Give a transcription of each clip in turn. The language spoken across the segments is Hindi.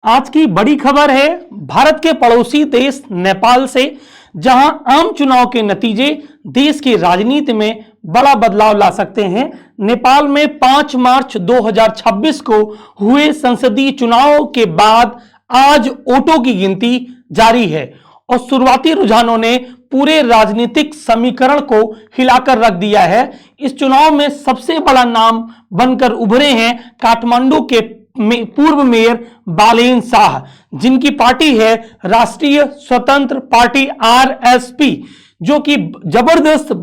आज की बड़ी खबर है भारत के पड़ोसी देश नेपाल से, जहां आम चुनाव के नतीजे देश की राजनीति में बड़ा बदलाव ला सकते हैं। नेपाल में 5 मार्च 2026 को हुए संसदीय चुनाव के बाद आज वोटों की गिनती जारी है और शुरुआती रुझानों ने पूरे राजनीतिक समीकरण को हिलाकर रख दिया है। इस चुनाव में सबसे बड़ा नाम बनकर उभरे हैं काठमांडू के पूर्व मेयर बालेन शाह, जिनकी पार्टी है राष्ट्रीय स्वतंत्र पार्टी आरएसपी, जो कि जबरदस्त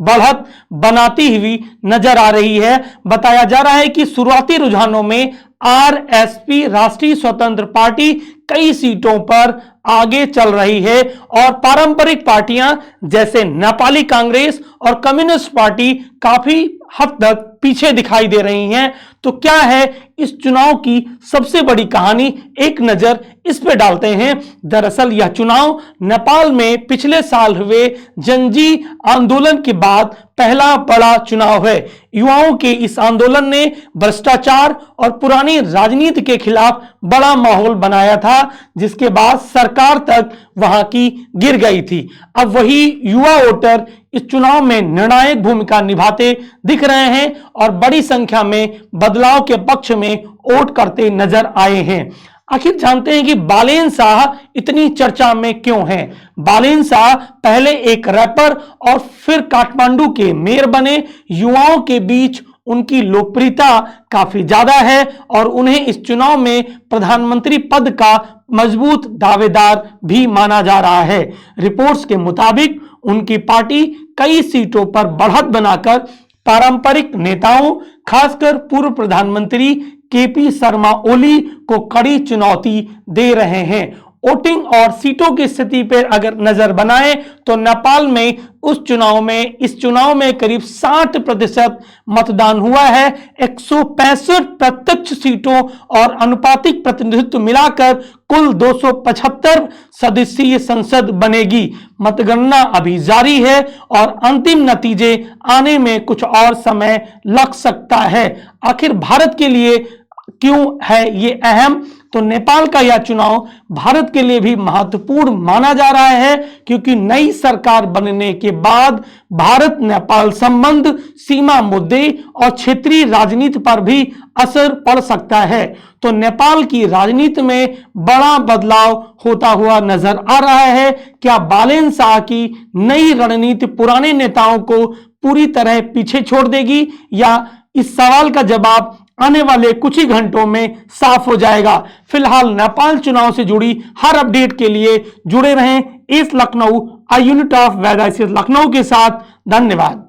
बढ़त बनाती हुई नजर आ रही है। बताया जा रहा है कि शुरुआती रुझानों में आरएसपी राष्ट्रीय स्वतंत्र पार्टी कई सीटों पर आगे चल रही है और पारंपरिक पार्टियां जैसे नेपाली कांग्रेस और कम्युनिस्ट पार्टी काफी हद तक पीछे दिखाई दे रही हैं। तो क्या है इस चुनाव की सबसे बड़ी कहानी, एक नजर इस पे डालते हैं। दरअसल यह चुनाव नेपाल में पिछले साल हुए जनजी आंदोलन के बाद पहला बड़ा चुनाव है। युवाओं के इस आंदोलन ने भ्रष्टाचार और पुरानी राजनीति के खिलाफ बड़ा माहौल बनाया था, जिसके बाद सरकार तक वहां की गिर गई थी। अब वही युवा वोटर इस चुनाव में निर्णायक भूमिका निभाते दिख रहे हैं और बड़ी संख्या में बदलाव के पक्ष में वोट करते नजर आए हैं। आखिर जानते हैं कि बालेन शाह इतनी चर्चा में क्यों हैं। बालेन शाह पहले एक रैपर और फिर काठमांडू के मेयर बने। युवाओं के बीच उनकी लोकप्रियता काफी ज्यादा है और उन्हें इस चुनाव में प्रधानमंत्री पद का मजबूत दावेदार भी माना जा रहा है। रिपोर्ट्स के मुताबिक उनकी पार्टी कई सीटों पर बढ़त बनाकर पारंपरिक नेताओं, खासकर पूर्व प्रधानमंत्री केपी शर्मा ओली को कड़ी चुनौती दे रहे हैं। वोटिंग और सीटों की स्थिति पर अगर नजर बनाएं तो नेपाल में इस चुनाव में करीब 60% मतदान हुआ है। 165 प्रत्यक्ष सीटों और अनुपातिक प्रतिनिधित्व मिलाकर कुल 275 सदस्यीय संसद बनेगी। मतगणना अभी जारी है और अंतिम नतीजे आने में कुछ और समय लग सकता है। आखिर भारत के लिए क्यों है ये अहम? तो नेपाल का यह चुनाव भारत के लिए भी महत्वपूर्ण माना जा रहा है, क्योंकि नई सरकार बनने के बाद भारत नेपाल संबंध, सीमा मुद्दे और क्षेत्रीय राजनीति पर भी असर पड़ सकता है। तो नेपाल की राजनीति में बड़ा बदलाव होता हुआ नजर आ रहा है। क्या बालेन शाह की नई रणनीति पुराने नेताओं को पूरी तरह पीछे छोड़ देगी, या इस सवाल का जवाब आने वाले कुछ ही घंटों में साफ हो जाएगा। फिलहाल नेपाल चुनाव से जुड़ी हर अपडेट के लिए जुड़े रहें इस लखनऊ, अ यूनिट ऑफ वेद लखनऊ के साथ। धन्यवाद।